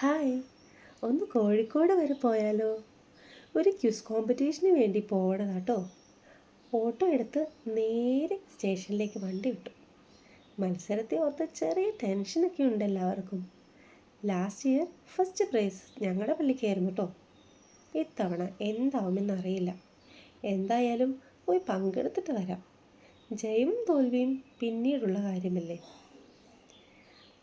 Hi, ഒന്ന് കോഴിക്കോട് വരെ പോയാലോ? ഒരു ക്വിസ് കോമ്പറ്റീഷന് വേണ്ടി പോകണതാട്ടോ. ഓട്ടോ എടുത്ത് നേരെ സ്റ്റേഷനിലേക്ക് വണ്ടി വിട്ടു. മത്സരത്തെ ഓർത്ത് ചെറിയ ടെൻഷനൊക്കെ ഉണ്ട് എല്ലാവർക്കും. ലാസ്റ്റ് ഇയർ ഫസ്റ്റ് പ്രൈസ് ഞങ്ങളുടെ പള്ളിക്കായിരുന്നു കേട്ടോ. ഇത്തവണ എന്താവുമെന്നറിയില്ല. എന്തായാലും പോയി പങ്കെടുത്തിട്ട് വരാം. ജയവും തോൽവിയും പിന്നീടുള്ള കാര്യമല്ലേ.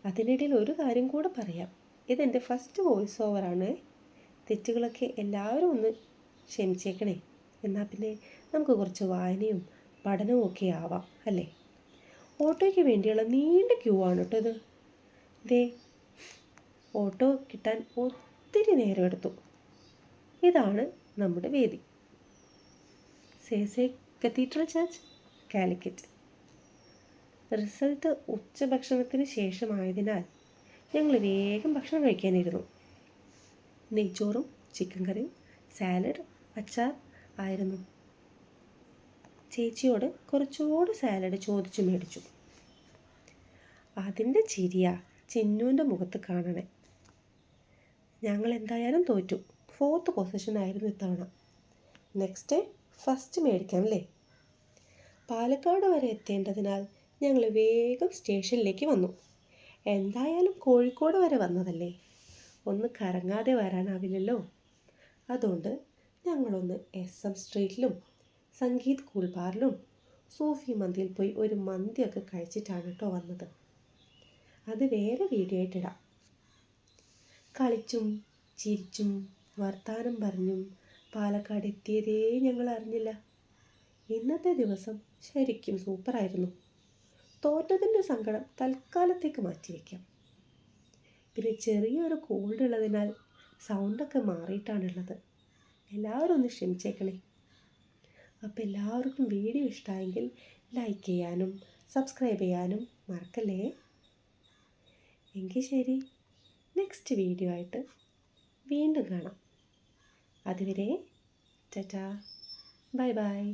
അതിനിടയിൽ ഒരു കാര്യം കൂടെ പറയാം. ഇതെൻ്റെ ഫസ്റ്റ് വോയിസ് ഓവറാണ്. തെറ്റുകളൊക്കെ എല്ലാവരും ഒന്ന് ക്ഷമിച്ചേക്കണേ. എന്നാൽ പിന്നെ നമുക്ക് കുറച്ച് വായനയും പഠനവും ഒക്കെ ആവാം അല്ലേ. ഓട്ടോയ്ക്ക് വേണ്ടിയുള്ള നീണ്ട ക്യൂ ആണ് കേട്ടോ ഇത്. ദേ, ഓട്ടോ കിട്ടാൻ ഒത്തിരി നേരം എടുത്തു. ഇതാണ് നമ്മുടെ വേദി. സേസെ കത്തീഡ്രൽ ചർച്ച്, കാലിക്കറ്റ്. റിസൾട്ട് ഉച്ചഭക്ഷണത്തിന് ശേഷമായതിനാൽ ഞങ്ങൾ വേഗം ഭക്ഷണം കഴിക്കാനിരുന്നു. നെയ്ച്ചോറും ചിക്കൻ കറിയും സാലഡ്, അച്ചാർ ആയിരുന്നു. ചേച്ചിയോട് കുറച്ചുകൂടി സാലഡ് ചോദിച്ചു മേടിച്ചു. അതിൻ്റെ ചിരിയാ ചിന്നുവിൻ്റെ മുഖത്ത് കാണണേ. ഞങ്ങൾ എന്തായാലും തോറ്റു. 4th പൊസിഷൻ ആയിരുന്നു ഇത്തവണ. നെക്സ്റ്റ് ടൈം ഫസ്റ്റ് മേടിക്കാം അല്ലേ. പാലക്കാട് വരെ എത്തേണ്ടതിനാൽ ഞങ്ങൾ വേഗം സ്റ്റേഷനിലേക്ക് വന്നു. എന്തായാലും കോഴിക്കോട് വരെ വന്നതല്ലേ, ഒന്ന് കറങ്ങാതെ വരാനാവില്ലല്ലോ. അതുകൊണ്ട് ഞങ്ങളൊന്ന് SM സ്ട്രീറ്റിലും സംഗീത് കൂൾബാറിലും സൂഫി മന്തിയിൽ പോയി ഒരു മന്തിയൊക്കെ കഴിച്ചിട്ടാണ് കേട്ടോ വന്നത്. അത് വേറെ വീഡിയോ ആയിട്ടിടാം. കളിച്ചും ചിരിച്ചും വർത്താനം പറഞ്ഞും പാലക്കാട് എത്തിയതേ ഞങ്ങൾ അറിഞ്ഞില്ല. ഇന്നത്തെ ദിവസം ശരിക്കും സൂപ്പറായിരുന്നു. തോറ്റതിൻ്റെ സങ്കടം തൽക്കാലത്തേക്ക് മാറ്റിവെക്കാം. പിന്നെ ചെറിയൊരു കോൾഡ് ഉള്ളതിനാൽ സൗണ്ടൊക്കെ മാറിയിട്ടാണുള്ളത്. എല്ലാവരും ഒന്ന് ക്ഷമിച്ചേക്കണേ. അപ്പോൾ എല്ലാവർക്കും വീഡിയോ ഇഷ്ടമായെങ്കിൽ ലൈക്ക് ചെയ്യാനും സബ്സ്ക്രൈബ് ചെയ്യാനും മറക്കല്ലേ. എങ്കിൽ ശരി, നെക്സ്റ്റ് വീഡിയോ ആയിട്ട് വീണ്ടും കാണാം. അതുവരെ ടാറ്റാ, ബൈ ബൈ.